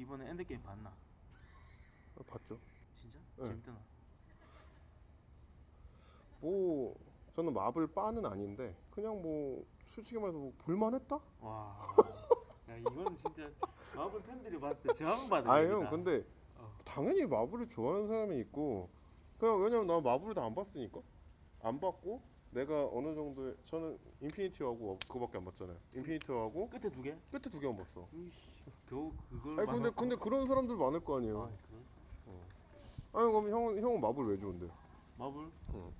이번에 엔드게임 봤나? 봤죠. 진짜? 네. 재밌더나? 뭐 저는 마블 빠는 아닌데 그냥 뭐 솔직히 말해서 뭐 볼만했다? 와, 야 이거는 진짜 마블 팬들이 봤을 때 저항받을 아 형 얘기다. 근데 어. 당연히 마블을 좋아하는 사람이 있고 그냥 왜냐면 나 마블을 다 안 봤으니까 안 봤고 내가 어느 정도의 저는 인피니티 하고 그거밖에 안 봤잖아요. 인피니티 하고 끝에 두 개? 끝에 두 개만 봤어. 으이씨, 겨우 그걸 아니 근데 봐놓고. 그런 사람들 많을 거 아, 아니에요. 그래? 아니 그럼 형은 마블 왜 좋은데? 마블? 응.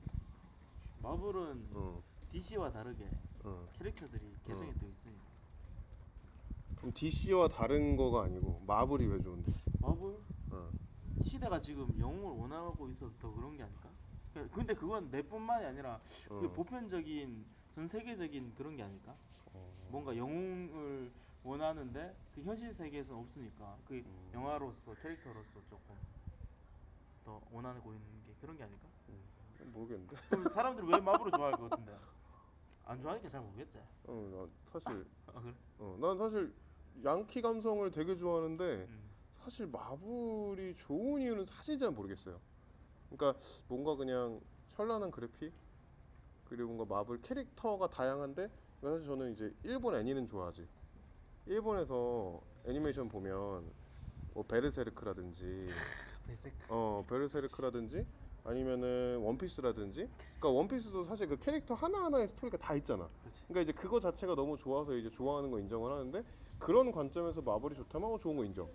마블은 응. DC와 다르게 응. 캐릭터들이 개성이 또 있으니까. 그럼 DC와 다른 거가 아니고 마블이 왜 좋은데? 마블? 응. 시대가 지금 영웅을 원하고 있어서 더 그런 게 아닐까? 근데 그건 내뿐만이 아니라 그 응. 보편적인 전 세계적인 그런 게 아닐까? 뭔가 영웅을 원하는데 그 현실 세계에서는 없으니까 그 영화로서 캐릭터로서 조금 더 원하고 있는 게 그런 게 아닐까? 모르겠는데. 그럼 사람들이 왜 마블을 좋아할 것 같은데? 안 좋아하니까 잘 모르겠지. 나 사실 아 그래? 난 사실 양키 감성을 되게 좋아하는데 음. 사실 마블이 좋은 이유는 사실 잘 모르겠어요. 그러니까 뭔가 그냥 현란한 그래픽 그리고 뭔가 마블 캐릭터가 다양한데 사실 저는 이제 일본 애니는 좋아하지. 일본에서 애니메이션 보면 뭐 베르세르크라든지 베세크. 베르세르크라든지 아니면은 원피스라든지 그러니까 원피스도 사실 그 캐릭터 하나하나의 스토리가 다 있잖아. 그렇지. 그러니까 이제 그거 자체가 너무 좋아서 이제 좋아하는 거 인정을 하는데 그런 관점에서 마블이 좋다면 좋은 거 인정.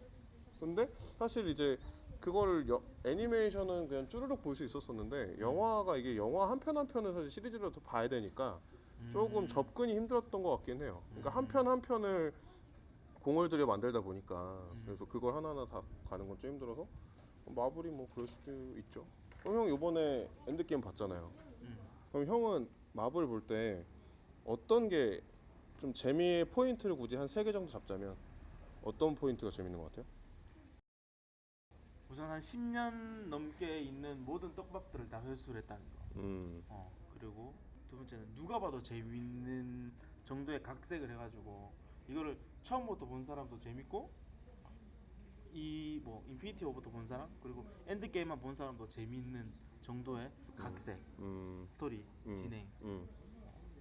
근데 사실 이제 그거를 애니메이션은 그냥 쭈르륵 볼 수 있었었는데 영화가 이게 영화 한 편 한 편을 사실 시리즈로 더 봐야 되니까 조금 접근이 힘들었던 것 같긴 해요. 그러니까 한 편 한 편을 공을 들여 만들다 보니까 그래서 그걸 하나하나 다 가는 건 좀 힘들어서 마블이 뭐 그럴 수도 있죠. 그럼 형 이번에 엔드게임 봤잖아요. 그럼 형은 마블 볼 때 어떤 게 좀 재미의 포인트를 굳이 한 세 개 정도 잡자면 어떤 포인트가 재밌는 것 같아요? 우선 한 10년 넘게 있는 모든 떡밥들을 다 회수를 했다는 거. 음, 그리고 두 번째는 누가 봐도 재밌는 정도의 각색을 해가지고 이거를 처음부터 본 사람도 재밌고 이 뭐 인피니티 오버도 본 사람 그리고 엔드 게임만 본 사람도 재밌는 정도의 각색, 음, 스토리, 음, 진행. 음,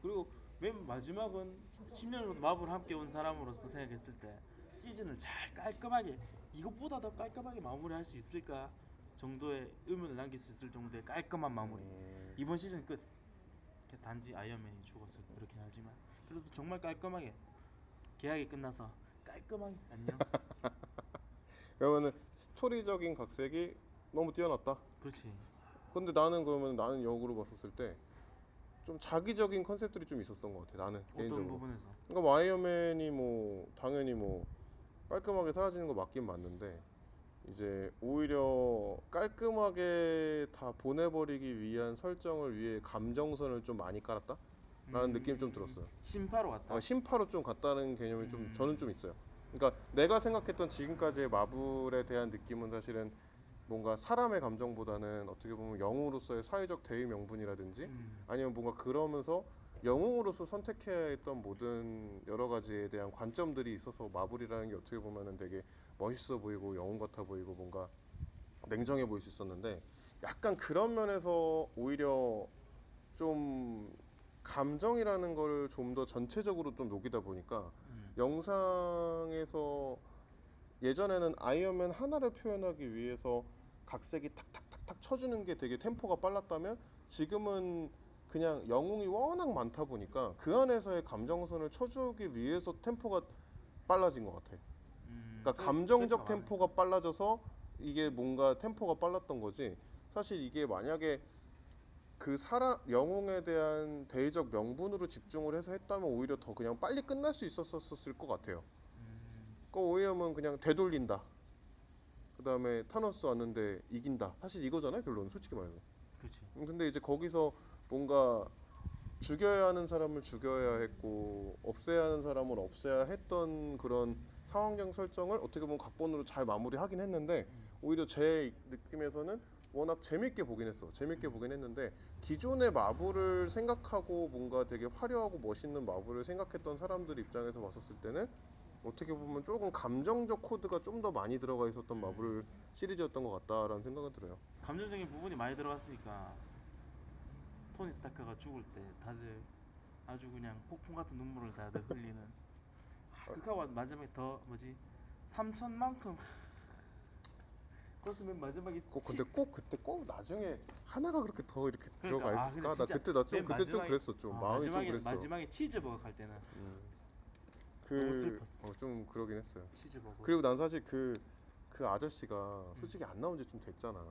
그리고 맨 마지막은 10년 정도 마블 함께 온 사람으로서 생각했을 때 시즌을 잘 깔끔하게 이것보다 더 깔끔하게 마무리할 수 있을까 정도의 의문을 남길 수 있을 정도의 깔끔한 마무리. 이번 시즌 끝. 단지 아이언맨이 죽어서 그렇긴 하지만 그래도 정말 깔끔하게 계약이 끝나서 깔끔하게 안녕. 그러면은 스토리적인 각색이 너무 뛰어났다. 그렇지. 근데 나는 그러면 나는 역으로 봤었을 때 좀 자기적인 컨셉들이 좀 있었던 것 같아. 나는 어떤 개인적으로. 부분에서? 그러니까 뭐 아이언맨이 뭐 당연히 뭐 깔끔하게 사라지는 거 맞긴 맞는데 이제 오히려 깔끔하게 다 보내버리기 위한 설정을 위해 감정선을 좀 많이 깔았다? 라는 느낌이 좀 들었어요. 심파로 갔다. 심파로 좀 갔다는 개념이 좀 저는 좀 있어요. 그러니까 내가 생각했던 지금까지의 마블에 대한 느낌은 사실은 뭔가 사람의 감정보다는 어떻게 보면 영웅으로서의 사회적 대의 명분이라든지 아니면 뭔가 그러면서 영웅으로서 선택해야 했던 모든 여러 가지에 대한 관점들이 있어서 마블이라는 게 어떻게 보면은 되게 멋있어 보이고 영웅 같아 보이고 뭔가 냉정해 보일 수 있었는데 약간 그런 면에서 오히려 좀 감정이라는 거를 좀 더 전체적으로 좀 녹이다 보니까 영상에서 예전에는 아이언맨 하나를 표현하기 위해서 각색이 탁탁탁탁 쳐주는 게 되게 템포가 빨랐다면 지금은 그냥 영웅이 워낙 많다 보니까 그 안에서의 감정선을 쳐주기 위해서 템포가 빨라진 것 같아. 그러니까 감정적 캐릭터가 많으니까. 템포가 빨라져서 이게 뭔가 템포가 빨랐던 거지. 사실 이게 만약에 그 사람 영웅에 대한 대의적 명분으로 집중을 해서 했다면 오히려 더 그냥 빨리 끝날 수 있었을 것 같아요. 그 오히려면 그냥 되돌린다. 그 다음에 타노스 왔는데 이긴다. 사실 이거잖아요, 결론은 솔직히 말해서. 그렇지. 근데 이제 거기서 뭔가 죽여야 하는 사람을 죽여야 했고 없애야 하는 사람을 없애야 했던 그런 상황적 설정을 어떻게 보면 각본으로 잘 마무리하긴 했는데 오히려 제 느낌에서는 워낙 재밌게 보긴 했어. 재밌게 보긴 했는데 기존의 마블을 생각하고 뭔가 되게 화려하고 멋있는 마블을 생각했던 사람들 입장에서 봤었을 때는 어떻게 보면 조금 감정적 코드가 좀 더 많이 들어가 있었던 마블 시리즈였던 것 같다라는 생각은 들어요. 감정적인 부분이 많이 들어갔으니까 토니 스타크가 죽을 때 다들 아주 그냥 폭풍 같은 눈물을 다들 흘리는. 극하고 마지막에 더 뭐지 3천만큼. 그래서 맨 마지막에 근데 꼭 그때 꼭 나중에 하나가 그렇게 더 이렇게 그러니까, 들어가 아, 있을까? 근데 나 진짜 그때 나 좀 맨 그때 좀 마지막에- 그랬어. 좀 마음이 좀 마지막에 그랬어. 마지막에 치즈버거 갈 때는 너무 슬펐어. 좀 그러긴 했어요. 치즈버거. 그리고 난 사실 그 아저씨가 솔직히 안 나온 지 좀 됐잖아.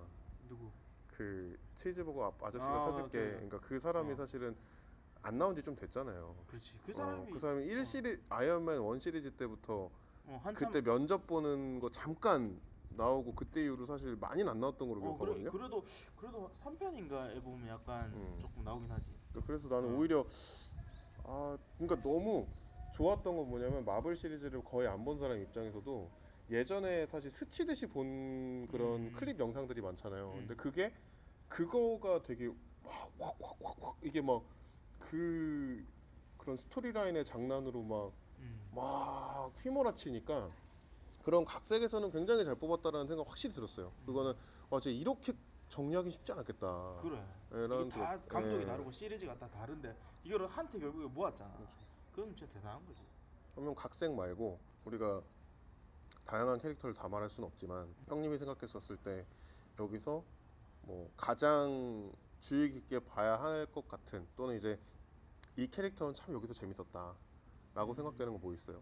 누구? 그 치즈버거 아저씨가 아, 사줄게. 그래. 그러니까 그 사람이 어. 사실은 안 나온 지 좀 됐잖아요. 그렇지. 그 사람이 그 사람이 1 시리 아이언맨 1 시리즈 때부터 한참 그때 면접 보는 거 잠깐 나오고 그때 이후로 사실 많이는 안 나왔던 걸로 기억하거든요. 그래도 3편인가에 보면 약간 조금 나오긴 하지. 그래서 나는 오히려 그러니까 너무 좋았던 건 뭐냐면 마블 시리즈를 거의 안 본 사람 입장에서도 예전에 사실 스치듯이 본 그런 클립 영상들이 많잖아요. 근데 그거가 되게 막 확 이게 막 그런 스토리라인의 장난으로 막 휘몰아치니까 그런 각색에서는 굉장히 잘 뽑았다라는 생각 확실히 들었어요. 그거는 진짜 이렇게 정리하기 쉽지 않았겠다. 그래. 라는 이게 다 그- 감독이 예. 다르고 시리즈가 다 다른데 이거를 한테 결국에 모았잖아. 그건 진짜 대단한 거지. 그러면 각색 말고 우리가 다양한 캐릭터를 다 말할 수는 없지만 형님이 생각했었을 때 여기서 뭐 가장 주의 깊게 봐야 할 것 같은 또는 이제 이 캐릭터는 참 여기서 재밌었다라고 생각되는 거 뭐 있어요?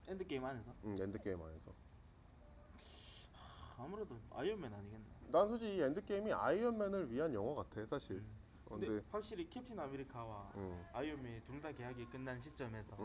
엔드게임 안에서 엔드게임 안에서. 아무래도 아이언맨 아니겠나. 난 솔직히 이 엔드게임이 아이언맨을 위한 영화 같아 사실. 근데 확실히 캡틴 아메리카와 음. 아이언맨이 둘 다 계약이 끝난 시점에서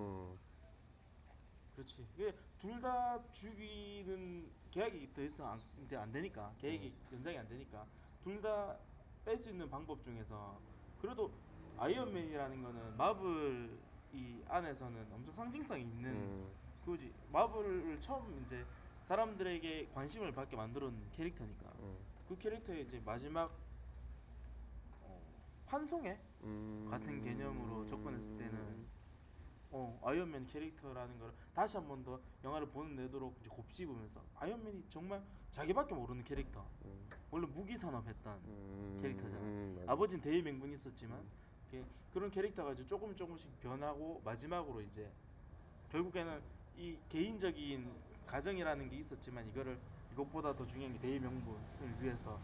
그렇지. 이게 둘 다 죽이는 계약이 더 이상 이제 안 되니까 계획이 연장이 안 되니까 둘 다 뺄 수 있는 방법 중에서 그래도 아이언맨이라는 거는 마블 이 안에서는 엄청 상징성이 있는 그거지. 마블을 처음 이제 사람들에게 관심을 받게 만들어놓은 캐릭터니까 그 캐릭터의 이제 마지막 환송회 같은 개념으로 접근했을 때는 아이언맨 캐릭터라는 걸 다시 한 번 더 영화를 보는 내도록 이제 곱씹으면서 아이언맨이 정말 자기밖에 모르는 캐릭터. 원래 무기 산업했던 캐릭터잖아. 아버지는 대의명분이 있었지만 그런 캐릭터가 이제 조금씩 변하고 마지막으로 이제 결국에는 이 개인적인 가정이라는 게 있었지만 이것보다 더 중요한 게 대의명분을 위해서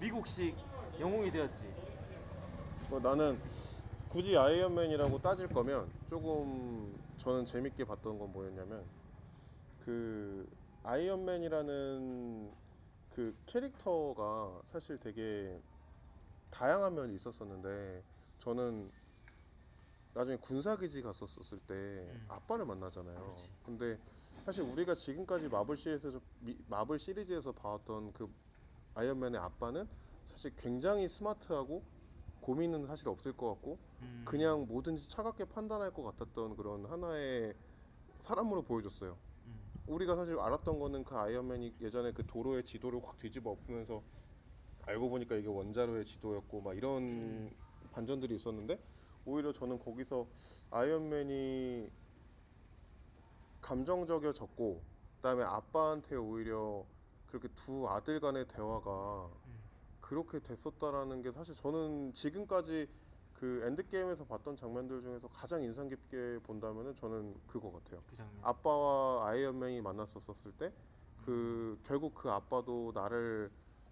미국식 영웅이 되었지. 나는 굳이 아이언맨이라고 따질 거면 조금 저는 재밌게 봤던 건 뭐였냐면 그 아이언맨이라는 그 캐릭터가 사실 되게 다양한 면이 있었었는데 저는 나중에 군사기지 갔었을 때 아빠를 만나잖아요. 그렇지. 근데 사실 우리가 지금까지 마블 시리즈에서 봐왔던 그 아이언맨의 아빠는 사실 굉장히 스마트하고 고민은 사실 없을 것 같고 그냥 뭐든지 차갑게 판단할 것 같았던 그런 하나의 사람으로 보여줬어요. 우리가 사실 알았던 거는 그 아이언맨이 예전에 그 도로의 지도를 확 뒤집어 엎으면서 알고 보니까 이게 원자로의 지도였고 막 이런 반전들이 있었는데 오히려 저는 거기서 아이언맨이 감정적이어졌고 그다음에 아빠한테 오히려 그렇게 두 아들 간의 대화가 그렇게 됐었다라는 게 사실 저는 지금까지 그 엔드게임에서 봤던 장면들 중에서 가장 인상 깊게 본다면은 저는 그거 같아요. 그 장면. 아빠와 아이언맨이 만났었을 때 그 결국 그 아빠도 나를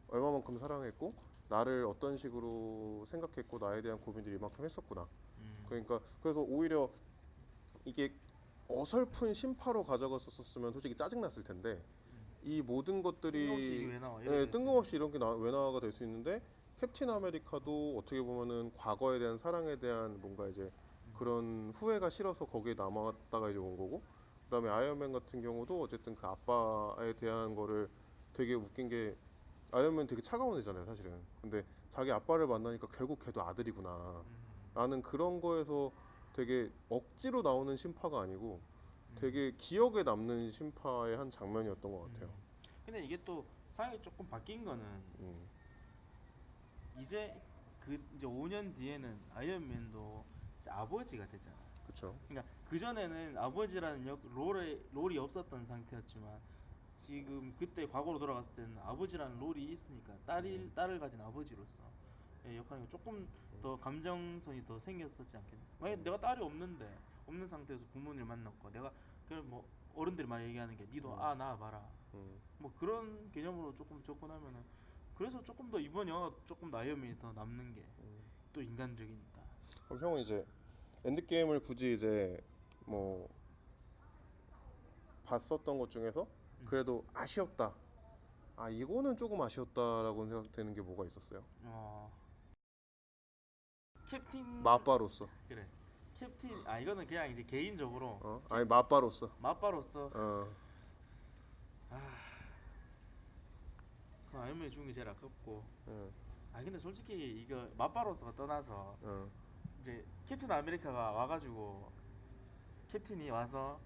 얼마만큼 사랑했고 나를 어떤 식으로 생각했고 나에 대한 고민들이 이만큼 했었구나. 그러니까 그래서 오히려 이게 어설픈 심파로 가져갔었으면 솔직히 짜증났을 텐데 이 모든 것들이 뜬금없이 이게 왜 나와? 뜬금없이 이런 게 왜 나와가 될 수 있는데 캡틴 아메리카도 어떻게 보면은 과거에 대한 사랑에 대한 뭔가 이제 그런 후회가 싫어서 거기에 남았다가 이제 온 거고 그다음에 아이언맨 같은 경우도 어쨌든 그 아빠에 대한 거를 되게 웃긴 게 아이언맨 되게 차가운 애잖아요 사실은. 근데 자기 아빠를 만나니까 결국 걔도 아들이구나 라는 그런 거에서 되게 억지로 나오는 심파가 아니고 되게 기억에 남는 심파의 한 장면이었던 것 같아요. 근데 이게 또 상황이 조금 바뀐 거는 이제 이제 5년 뒤에는 아이언맨도 이제 아버지가 됐잖아. 그렇죠. 그러니까 그 전에는 아버지라는 롤이 없었던 상태였지만 지금 그때 과거로 돌아갔을 때는 아버지라는 롤이 있으니까 딸을 가진 아버지로서 역할이 조금 더 감정선이 더 생겼었지 않겠나. 만약 내가 딸이 없는 상태에서 부모님을 만났고 내가 그냥 뭐 어른들이 많이 얘기하는 게 니도 낳아봐라 뭐 그런 개념으로 조금 접근하면은 그래서 조금 더 이번 영화가 조금 더 아이언맨이 더 남는 게 또 인간적이니까. 그럼 형은 이제 엔드게임을 굳이 이제 뭐 봤었던 것 중에서 그래도 아쉬웠다. 아 이거는 조금 아쉬웠다라고 생각되는 게 뭐가 있었어요? 캡틴 마빠로서. 그래 캡틴 이거는 그냥 이제 개인적으로 아니 마빠로서. 마빠로서 어. 아이언맨 죽은 게 제일 아깝고. 어. 근데 솔직히 이거 마빠로서가 떠나서 어. 이제 캡틴 아메리카가 와가지고 캡틴이 와서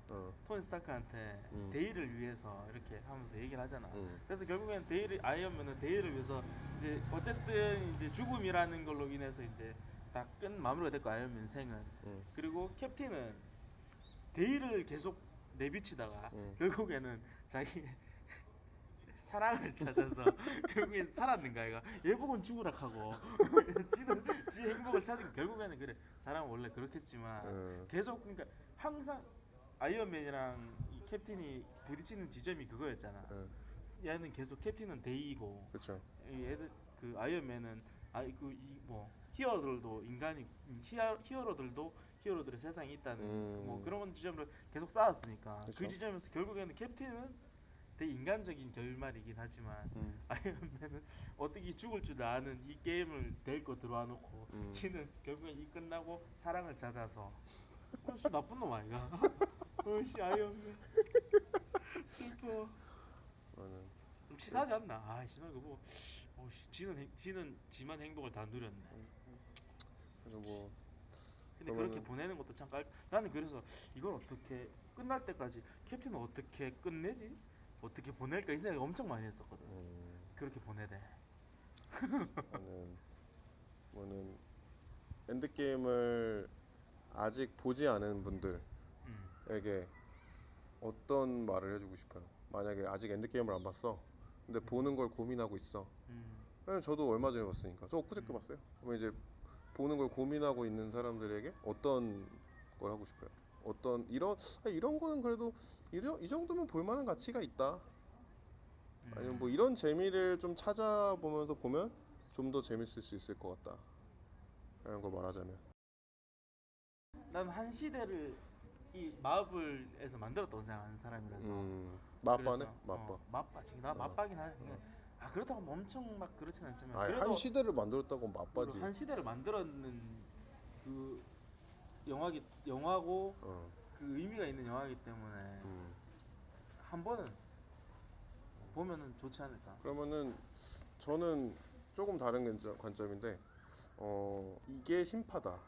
토니 스타크한테 데이를 위해서 이렇게 하면서 얘기를 하잖아. 그래서 결국엔 아이언맨은 데이를 위해서 이제 어쨌든 이제 죽음이라는 걸로 인해서 이제 다 끝 마무리가 됐고 아이언맨 생은. 그리고 캡틴은 데이를 계속 내비치다가 결국에는 자기 사랑을 찾아서 결국엔 살았는가 얘가 얘 보고는 죽으라 하고 지 행복을 찾은 결국에는 그래 사람은 원래 그렇겠지만 계속 그러니까 항상 아이언맨이랑 이 캡틴이 부딪히는 지점이 그거였잖아. 얘는 계속 캡틴은 데이고 그렇죠. 얘들 그 아이언맨은 뭐 히어로들도 인간이 히어로들의 세상이 있다는 뭐 그런 지점으로 계속 쌓았으니까 그쵸. 그 지점에서 결국에는 캡틴은 되게 인간적인 결말이긴 하지만 아이언맨은 어떻게 죽을 줄 아는 이 게임을 데리고 들어와 놓고 지는 결국엔 이 끝나고 사랑을 찾아서 씨 나쁜 놈 아이가. 씨 아이언맨 슬퍼. 치사하지 않나? 신나 그거. 지는 지만 행복을 다 누렸네. 그래서 뭐 근데 그러면은- 그렇게 보내는 것도 참 나는 그래서 이걸 어떻게 끝날 때까지 캡틴은 어떻게 끝내지? 어떻게 보낼까 이 생각 엄청 많이 했었거든. 그렇게 보내대. 저는 엔드게임을 아직 보지 않은 분들에게 어떤 말을 해주고 싶어요? 만약에 아직 엔드게임을 안 봤어. 근데 보는 걸 고민하고 있어. 왜냐면 저도 얼마 전에 봤으니까. 저 엊그저께 봤어요. 그러면 이제 보는 걸 고민하고 있는 사람들에게 어떤 걸 하고 싶어요? 어떤 이런 거는 그래도 이 정도면 볼 만한 가치가 있다. 아니면 뭐 이런 재미를 좀 찾아보면서 보면 좀 더 재밌을 수 있을 것 같다. 이런 거 말하자면. 난 한 시대를 이 마블에서 만들었다고 생각하는 사람이라서. 맞바네? 그래서, 맞바. 맞바 지금 나 맞바긴 하네. 그렇다고 뭐 엄청 막 그렇진 않지만 아니 그래도 한 시대를 만들었다고 맞바지. 한 시대를 만들었는 그 영화고 그 의미가 있는 영화이기 때문에 한 번은 보면은 좋지 않을까. 그러면은 저는 조금 다른 관점인데 이게 심파다.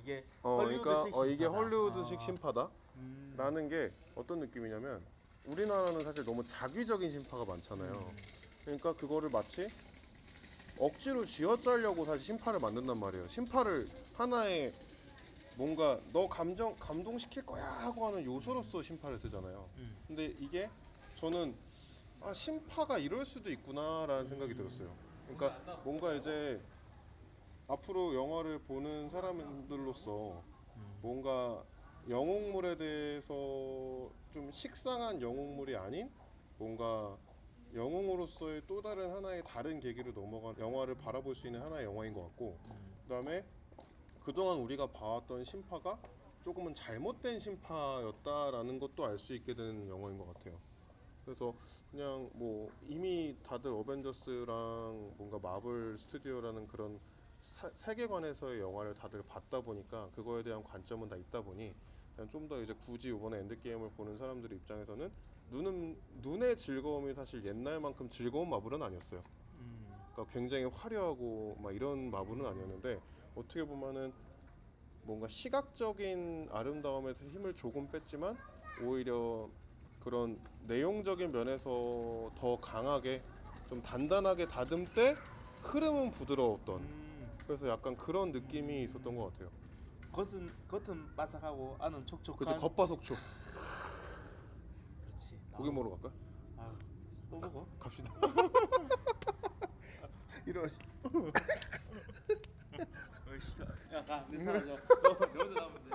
이게 그러니까 헐리우드식 이게 심파다. 헐리우드식 심파다라는 게 어떤 느낌이냐면 우리나라는 사실 너무 자기적인 심파가 많잖아요. 그러니까 그거를 마치 억지로 쥐어짜려고 사실 심파를 만든단 말이에요. 심파를 하나의 뭔가 너 감동시킬 거야 하고 하는 요소로서 심파를 쓰잖아요. 근데 이게 저는 심파가 이럴 수도 있구나라는 생각이 들었어요. 그러니까 뭔가 이제 앞으로 영화를 보는 사람들로서 뭔가 영웅물에 대해서 좀 식상한 영웅물이 아닌 뭔가 영웅으로서의 또 다른 하나의 다른 계기로 넘어간 영화를 바라볼 수 있는 하나의 영화인 것 같고, 그다음에 그동안 우리가 봐왔던 심파가 조금은 잘못된 심파였다라는 것도 알 수 있게 되는 영화인 것 같아요. 그래서 그냥 뭐 이미 다들 어벤져스랑 뭔가 마블 스튜디오라는 그런 세계관에서의 영화를 다들 봤다 보니까 그거에 대한 관점은 다 있다 보니 좀 더 이제 굳이 이번에 엔드게임을 보는 사람들 입장에서는 눈의 즐거움이 사실 옛날만큼 즐거운 마블은 아니었어요. 그러니까 굉장히 화려하고 막 이런 마블은 아니었는데 어떻게 보면은 뭔가 시각적인 아름다움에서 힘을 조금 뺐지만 오히려 그런 내용적인 면에서 더 강하게 좀 단단하게 다듬되 흐름은 부드러웠던, 그래서 약간 그런 느낌이 있었던 것 같아요. 겉은 바삭하고 안은 촉촉한. 그쵸, 겉바속촉. 그렇지. 고기 먹으러 갈까? 아유, 또 먹어. 갑시다. 이러시. 야가 내 사라져. 너 혼자 남으면 돼.